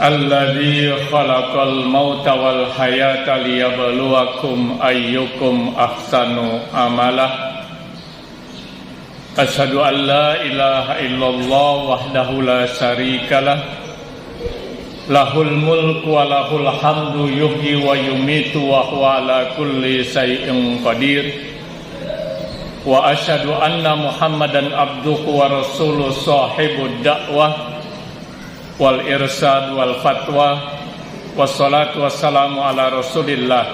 Alladzi khalaqal mauta wal hayata liyabluwakum ayyukum ahsanu amala. Asyhadu an la ilaha illallah wahdahu la syarikalah. Lahul mulku wa lahul hamdu yuhyi wa yumitu wa huwa ala kulli syai'in qadir. Wa asyhadu anna Muhammadan abduhu wa rasuluh sahibud da'wah wal irsad wal fatwa wassalatu wassalamu ala rasulillah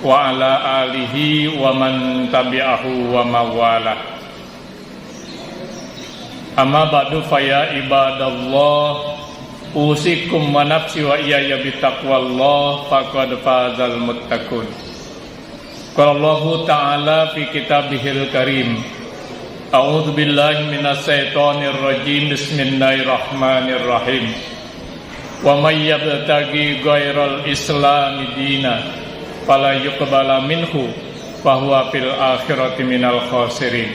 wa ala alihi wa man tabi'ahu wa mawala. Amma ba'du faya ibadallah, usikum wa nafsi wa iyaya bitaqwallah faqad fazal muttaqun. Qala Allah ta'ala fi kitabihil karim, a'udzu billahi minasy syaithanir rajim. Bismillahirrahmanirrahim. Wa may yabtaghi ghairal islami dina fala yuqbala minhu fa huwa fil akhirati minal khasirin.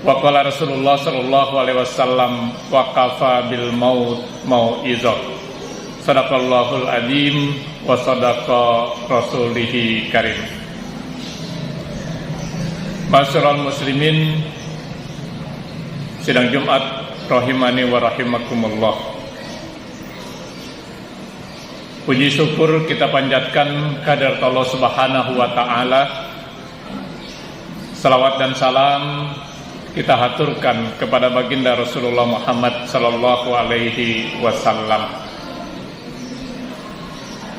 Wa qala Rasulullah sallallahu alaihi wasallam wa kafa bil maut mau'izah. Sadaqallahul adzim wa sadaqa rasulihi karim. Masyarul muslimin, sidang Jumat rahimani wa rahimakumullah. Puji syukur kita panjatkan kehadirat Allah Subhanahu wa taala. Salawat dan salam kita haturkan kepada baginda Rasulullah Muhammad sallallahu alaihi wasallam.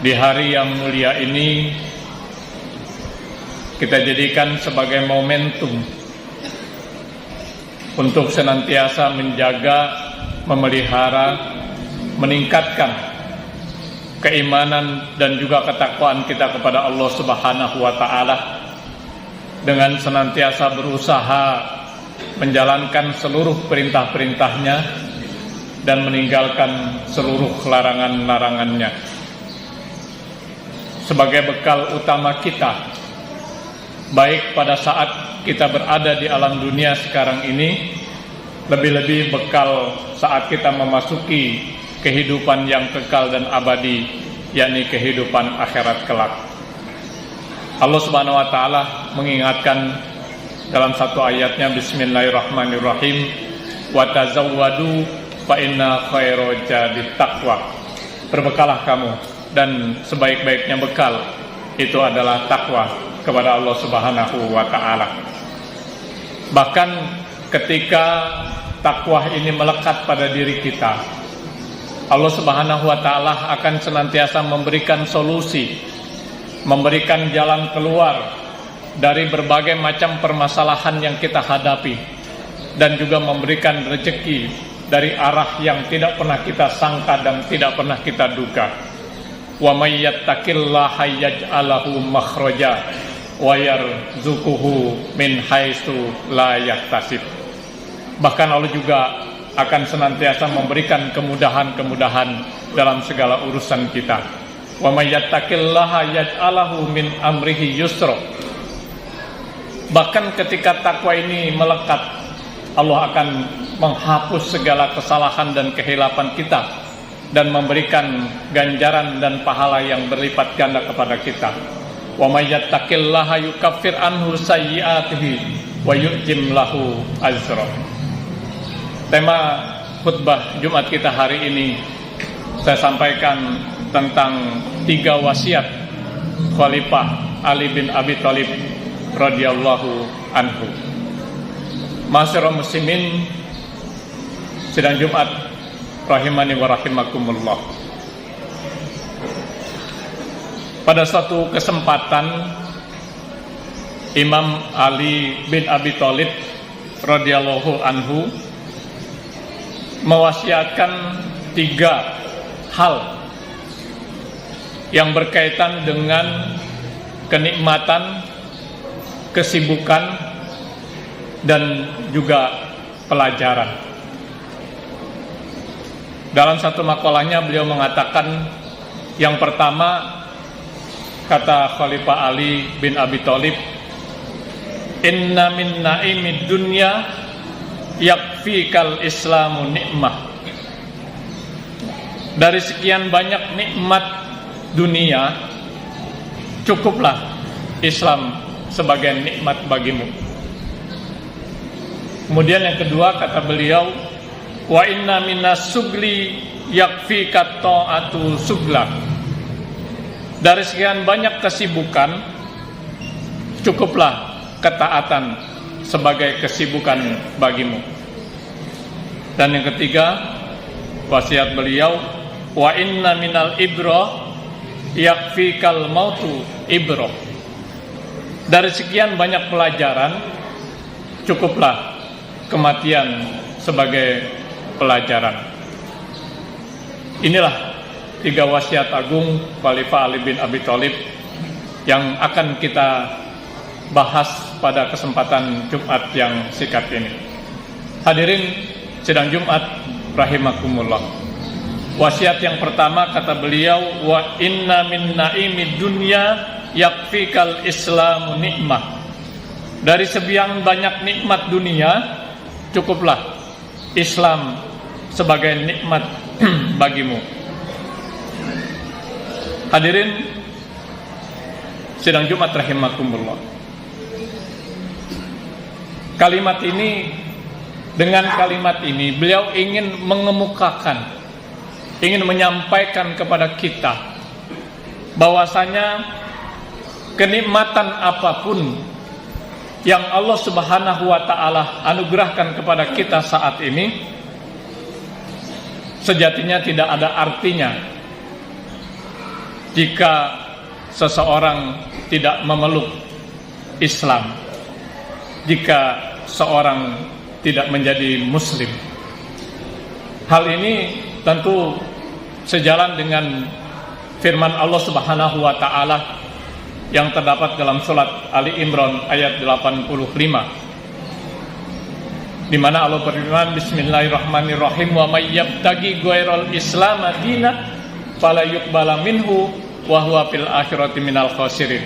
Di hari yang mulia ini kita jadikan sebagai momentum untuk senantiasa menjaga, memelihara, meningkatkan keimanan dan juga ketakwaan kita kepada Allah Subhanahu wa taala dengan senantiasa berusaha menjalankan seluruh perintah-perintahnya dan meninggalkan seluruh larangan-larangannya sebagai bekal utama kita, baik pada saat kita berada di alam dunia sekarang ini, lebih-lebih bekal saat kita memasuki kehidupan yang kekal dan abadi, yakni kehidupan akhirat kelak. Allah Subhanahu wa taala mengingatkan dalam satu ayatnya, Bismillahirrahmanirrahim, wa tazawwadu fa inna khairal zadi taqwa. Berbekalah kamu, dan sebaik-baiknya bekal itu adalah takwa kepada Allah Subhanahu wa taala. Bahkan ketika takwa ini melekat pada diri kita, Allah Subhanahu wa taala akan senantiasa memberikan solusi, memberikan jalan keluar dari berbagai macam permasalahan yang kita hadapi, dan juga memberikan rezeki dari arah yang tidak pernah kita sangka dan tidak pernah kita duga. Wa may yattaqillaha yaj'al lahu makhraja wa yarzuquhu min haitsu la yahtasib. Bahkan Allah juga akan senantiasa memberikan kemudahan-kemudahan dalam segala urusan kita. Wa may yattaqillaha yaj'al lahu min amrihi yusra. Bahkan ketika takwa ini melekat, Allah akan menghapus segala kesalahan dan kehilapan kita dan memberikan ganjaran dan pahala yang berlipat ganda kepada kita. Wa may yattaqillaha yukaffir anhu sayyi'atihi wa yu'tim lahu ajra. Tema khutbah Jumat kita hari ini saya sampaikan tentang 3 wasiat Khalifah Ali bin Abi Thalib radhiyallahu anhu. Masyarul muslimin, sidang Jumat rahimani wa rahimakumullah. Pada suatu kesempatan, Imam Ali bin Abi Thalib radhiyallahu anhu mewasiatkan 3 hal yang berkaitan dengan kenikmatan, kesibukan, dan juga pelajaran. Dalam satu makalahnya beliau mengatakan, yang pertama, kata Khalifah Ali bin Abi Thalib, inna min na'imid dunya yakfikal islamu ni'mah dari sekian banyak nikmat dunia, cukuplah Islam sebagai nikmat bagimu. Kemudian yang kedua kata beliau, wa inna minas sugli yakfika ta'atu sugla. Dari sekian banyak kesibukan, cukuplah ketaatan sebagai kesibukan bagimu. Dan yang ketiga, wasiat beliau, wa inna minal ibro yakfikal mautu ibro. Dari sekian banyak pelajaran, cukuplah kematian sebagai pelajaran. Inilah 3 wasiat agung Khalifah Ali bin Abi Thalib yang akan kita bahas pada kesempatan Jumat yang singkat ini. Hadirin sidang Jumat rahimakumullah. Wasiat yang pertama kata beliau, wa inna min naimid dunya yakfikal islamu nikmah. Dari sekian banyak nikmat dunia, cukuplah Islam sebagai nikmat bagimu. Hadirin sidang Jumat rahimakumullah. Dengan kalimat ini beliau ingin mengemukakan, ingin menyampaikan kepada kita bahwasanya kenikmatan apapun yang Allah Subhanahu wa taala anugerahkan kepada kita saat ini, sejatinya tidak ada artinya jika seseorang tidak memeluk Islam, jika seorang tidak menjadi muslim. Hal ini tentu sejalan dengan firman Allah Subhanahu wa taala yang terdapat dalam surat Ali Imran ayat 85, di mana Allah berfirman, bismillahirrahmanirrahim, wa may yabtaghi ghairal islam dinan fala yuqbala minhu wa huwa fil akhirati minal khasirin.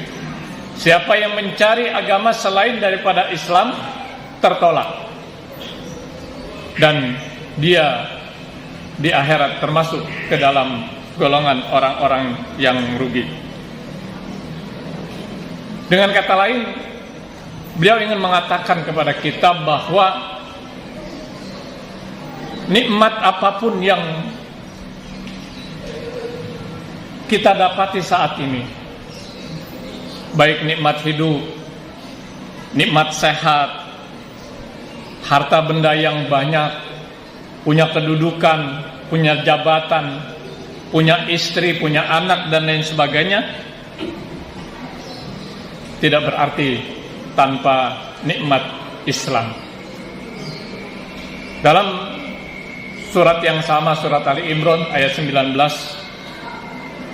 Siapa yang mencari agama selain daripada Islam tertolak, dan dia di akhirat termasuk ke dalam golongan orang-orang yang rugi. Dengan kata lain, beliau ingin mengatakan kepada kita bahwa nikmat apapun yang kita dapati saat ini, baik nikmat hidup, nikmat sehat, harta benda yang banyak, punya kedudukan, punya jabatan, punya istri, punya anak, dan lain sebagainya, tidak berarti tanpa nikmat Islam. Dalam surat yang sama, surat Ali Imran ayat 19,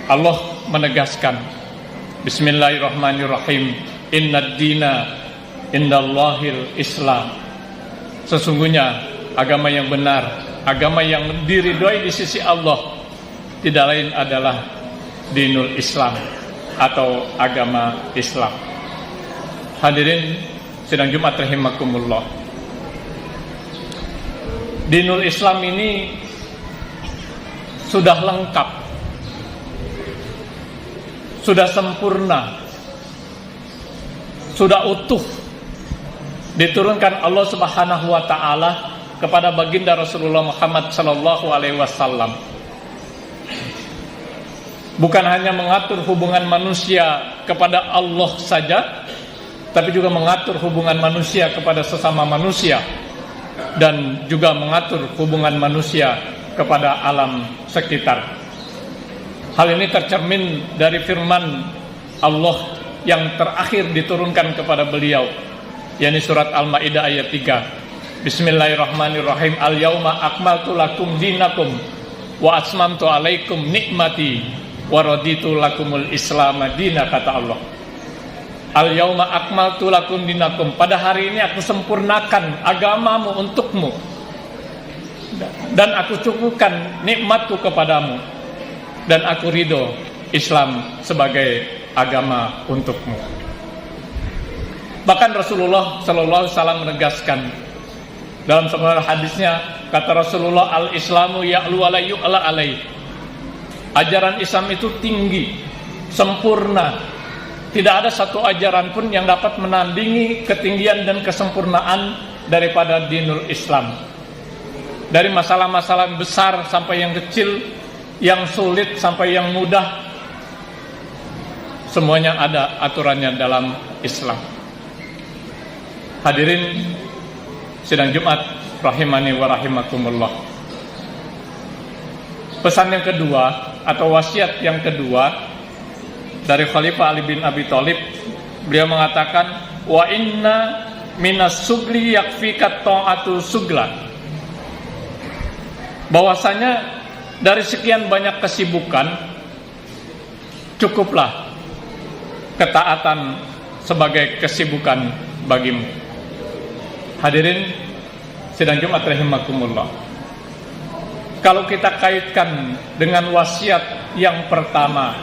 Allah menegaskan, bismillahirrahmanirrahim, innad dina indallahil Islam. Sesungguhnya agama yang benar, agama yang diridhoi di sisi Allah, tidak lain adalah dinul Islam atau agama Islam. Hadirin sidang Jumat rahimakumullah. Dinul Islam ini sudah lengkap, sudah sempurna, sudah utuh, diturunkan Allah Subhanahu wa taala kepada baginda Rasulullah Muhammad sallallahu alaihi wasallam. Bukan hanya mengatur hubungan manusia kepada Allah saja, tapi juga mengatur hubungan manusia kepada sesama manusia, dan juga mengatur hubungan manusia kepada alam sekitar. Hal ini tercermin dari firman Allah yang terakhir diturunkan kepada beliau, yakni surat Al-Maidah ayat 3. Bismillahirrahmanirrahim. Al-yauma akmaltu lakum dinakum wa atmamtu alaikum nikmati wa raditu lakumul Islam madina, kata Allah. Al-yauma akmaltu lakum dinakum, pada hari ini aku sempurnakan agamamu untukmu, dan aku cukupkan nikmatku kepadamu, dan aku ridho Islam sebagai agama untukmu. Bahkan Rasulullah sallallahu alaihi wasallam menegaskan dalam sebuah hadisnya, kata Rasulullah, al-islamu ya'lu wa la yu'la alaih. Ajaran Islam itu tinggi, sempurna. Tidak ada satu ajaran pun yang dapat menandingi ketinggian dan kesempurnaan daripada dinul Islam. Dari masalah-masalah besar sampai yang kecil, yang sulit sampai yang mudah, semuanya ada aturannya dalam Islam. Hadirin sidang Jumat rahimani wa rahimakumullah. Pesan yang kedua atau wasiat yang kedua dari Khalifah Ali bin Abi Thalib, beliau mengatakan, wa inna minas sugli yakfika ta'atu sugla. Bahwasanya dari sekian banyak kesibukan, cukuplah ketaatan sebagai kesibukan bagimu. Hadirin sidang Jumat rahimakumullah. Kalau kita kaitkan dengan wasiat yang pertama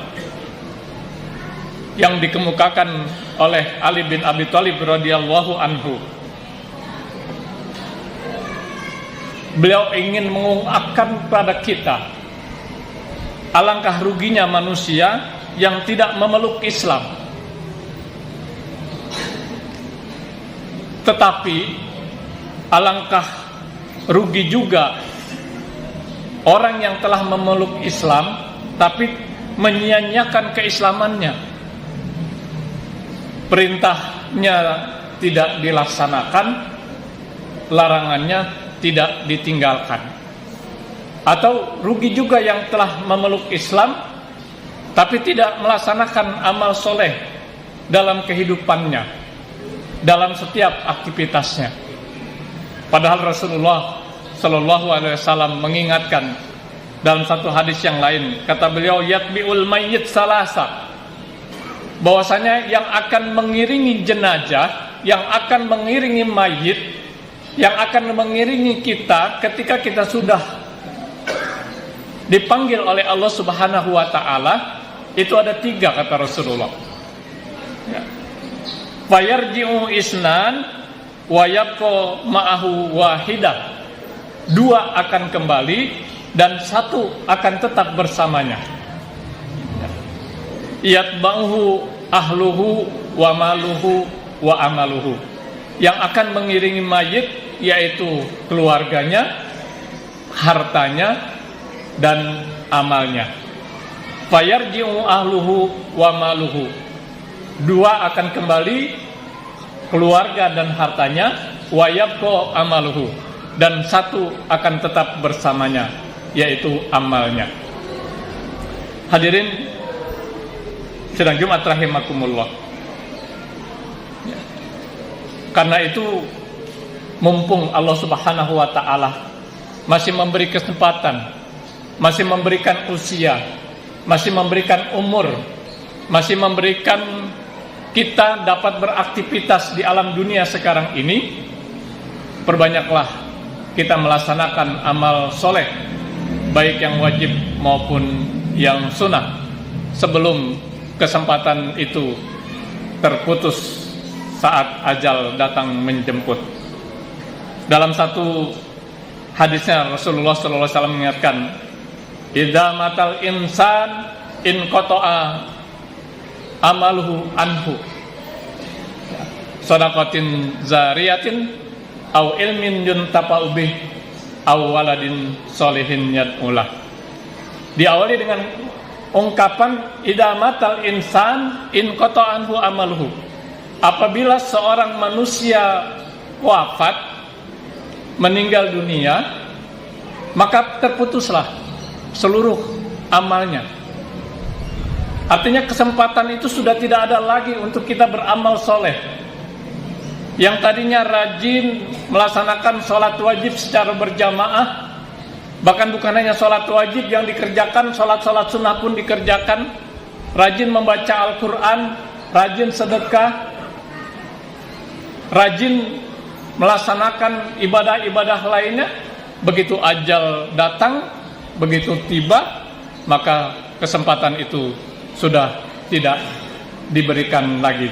yang dikemukakan oleh Ali bin Abi Thalib radhiyallahu anhu, beliau ingin mengungkapkan kepada kita alangkah ruginya manusia yang tidak memeluk Islam. Tetapi alangkah rugi juga orang yang telah memeluk Islam tapi menyia-nyiakan keislamannya. Perintahnya tidak dilaksanakan, larangannya tidak ditinggalkan. Atau rugi juga yang telah memeluk Islam tapi tidak melaksanakan amal soleh dalam kehidupannya, dalam setiap aktivitasnya. Padahal Rasulullah Sallallahu Alaihi Wasallam mengingatkan dalam satu hadis yang lain, kata beliau, yatbi'ul mayyit salasa, bahwasanya yang akan mengiringi jenazah, yang akan mengiringi mayit, yang akan mengiringi kita ketika kita sudah dipanggil oleh Allah Subhanahu wa Ta'ala, itu ada 3, kata Rasulullah. Fayarji'u isnan wa yabqa ma'ahu wahidah. 2 akan kembali dan 1 akan tetap bersamanya. Yatba'uhu ahluhu wa maluhu wa amaluhu. Yang akan mengiringi mayit yaitu keluarganya, hartanya, dan amalnya. Fayarji'u ahluhu wa maluhu. 2 akan kembali, keluarga dan hartanya, wa yabqa amaluhu, dan 1 akan tetap bersamanya, yaitu amalnya. Hadirin sidang Jumat rahimakumullah. Karena itu, mumpung Allah Subhanahu wa Ta'ala masih memberi kesempatan, masih memberikan usia, masih memberikan umur, masih memberikan kita dapat beraktivitas di alam dunia sekarang ini, perbanyaklah kita melaksanakan amal soleh, baik yang wajib maupun yang sunnah, sebelum kesempatan itu terputus saat ajal datang menjemput. Dalam satu hadisnya Rasulullah SAW mengingatkan, idza matal insan in qata'a amaluhu anhu, shadaqatin zariyatin au ilmin yuntafa'u bih au waladin sholihin yad'ulah. Diawali dengan ungkapan idza matal insan in qata'a anhu amaluhu. Apabila seorang manusia wafat, meninggal dunia, maka terputuslah seluruh amalnya. Artinya kesempatan itu sudah tidak ada lagi untuk kita beramal soleh. Yang tadinya rajin melaksanakan sholat wajib secara berjamaah, bahkan bukan hanya sholat wajib yang dikerjakan, sholat-sholat sunnah pun dikerjakan, rajin membaca Al-Quran, rajin sedekah, rajin melaksanakan ibadah-ibadah lainnya. Begitu ajal datang, begitu tiba, maka kesempatan itu sudah tidak diberikan lagi.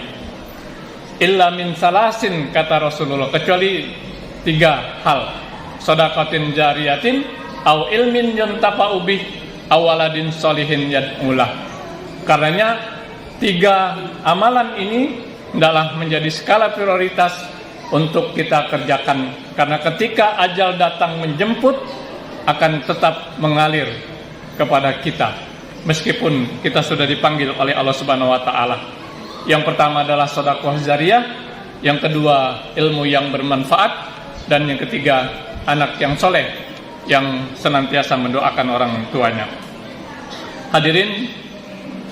Illa min salasin, kata Rasulullah, kecuali 3 hal. Shadaqatin jariyatin au ilmin yuntafa'u bih awaladin solihin yad'ulah. Karenanya 3 amalan ini adalah menjadi skala prioritas untuk kita kerjakan, karena ketika ajal datang menjemput akan tetap mengalir kepada kita meskipun kita sudah dipanggil oleh Allah Subhanahu wa taala. Yang pertama adalah sedekah jariyah, yang kedua ilmu yang bermanfaat, dan yang ketiga anak yang soleh yang senantiasa mendoakan orang tuanya. Hadirin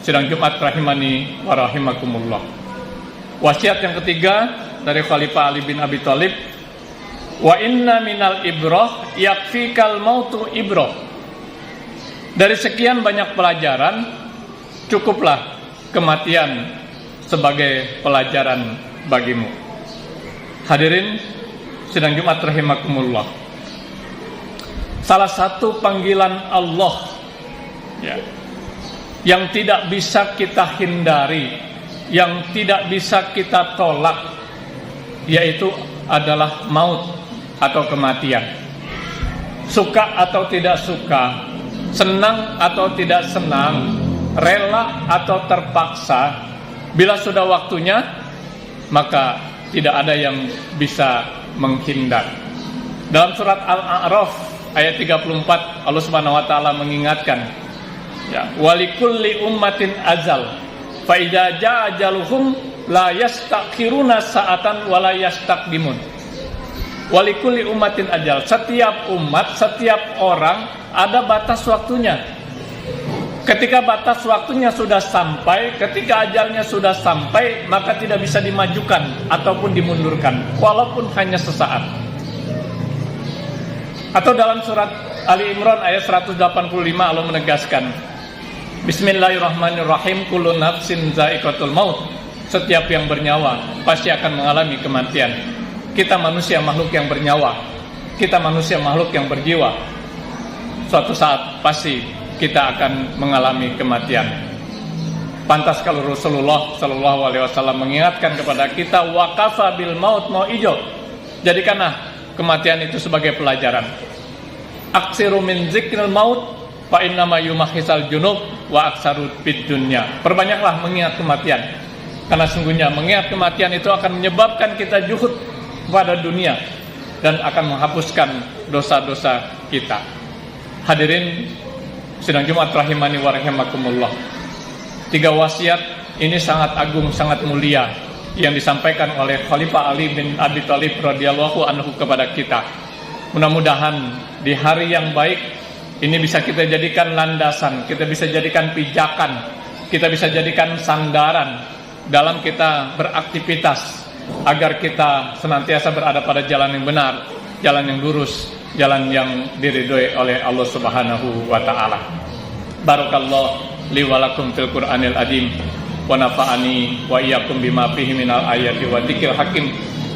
sidang Jumat rahimani wa rahimakumullah. Wasiat yang ketiga dari Khalifah Ali bin Abi Thalib, wa inna minal ibrah yakfikal mautu ibrah. Dari sekian banyak pelajaran, cukuplah kematian sebagai pelajaran bagimu. Hadirin sidang Jumat rahimakumullah. Salah satu panggilan Allah yang tidak bisa kita hindari, yang tidak bisa kita tolak, yaitu adalah maut atau kematian. Suka atau tidak suka, senang atau tidak senang, rela atau terpaksa, bila sudah waktunya, maka tidak ada yang bisa menghindar. Dalam surat Al-A'raf ayat 34, Allah Subhanahu wa taala mengingatkan, walikulli ummatin azal, fa idza jaa ajaluhum la yastakhiruna sa'atan wa la yastaqdimun. Walikulli ummatin ajal, setiap umat, setiap orang ada batas waktunya. Ketika batas waktunya sudah sampai, ketika ajalnya sudah sampai, maka tidak bisa dimajukan ataupun dimundurkan, walaupun hanya sesaat. Atau dalam surat Ali Imran ayat 185 Allah menegaskan, Bismillahirrahmanirrahim, kullu nafsin za'iqatul maut. Setiap yang bernyawa pasti akan mengalami kematian. Kita manusia makhluk yang bernyawa, kita manusia makhluk yang berjiwa. Suatu saat pasti kita akan mengalami kematian. Pantas kalau Rasulullah Shallallahu Alaihi Wasallam mengingatkan kepada kita, waqafa bil maut mau'ijo. Jadikanlah kematian itu sebagai pelajaran. Aksiru min zikril maut fa innama yumahisal junub wa aksaru fid dunya. Perbanyaklah mengingat kematian, karena sungguhnya mengingat kematian itu akan menyebabkan kita juhud pada dunia dan akan menghapuskan dosa-dosa kita. Hadirin sidang Jumat rahimani wa rahimakumullah. 3 wasiat ini sangat agung, sangat mulia yang disampaikan oleh Khalifah Ali bin Abi Thalib radhiyallahu anhu kepada kita. Mudah-mudahan di hari yang baik ini bisa kita jadikan landasan, kita bisa jadikan pijakan, kita bisa jadikan sandaran dalam kita beraktivitas, agar kita senantiasa berada pada jalan yang benar, jalan yang lurus, jalan yang diridhoi oleh Allah Subhanahu wa taala. Barakallahu li wa lakum fil Qur'anil azim wa nafa'ani wa iyyakum bima fihi minal ayati wa dzikril hakim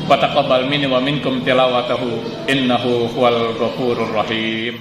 wa taqabbal minni wa minkum tilawatahu innahu huwal ghafurur rahim.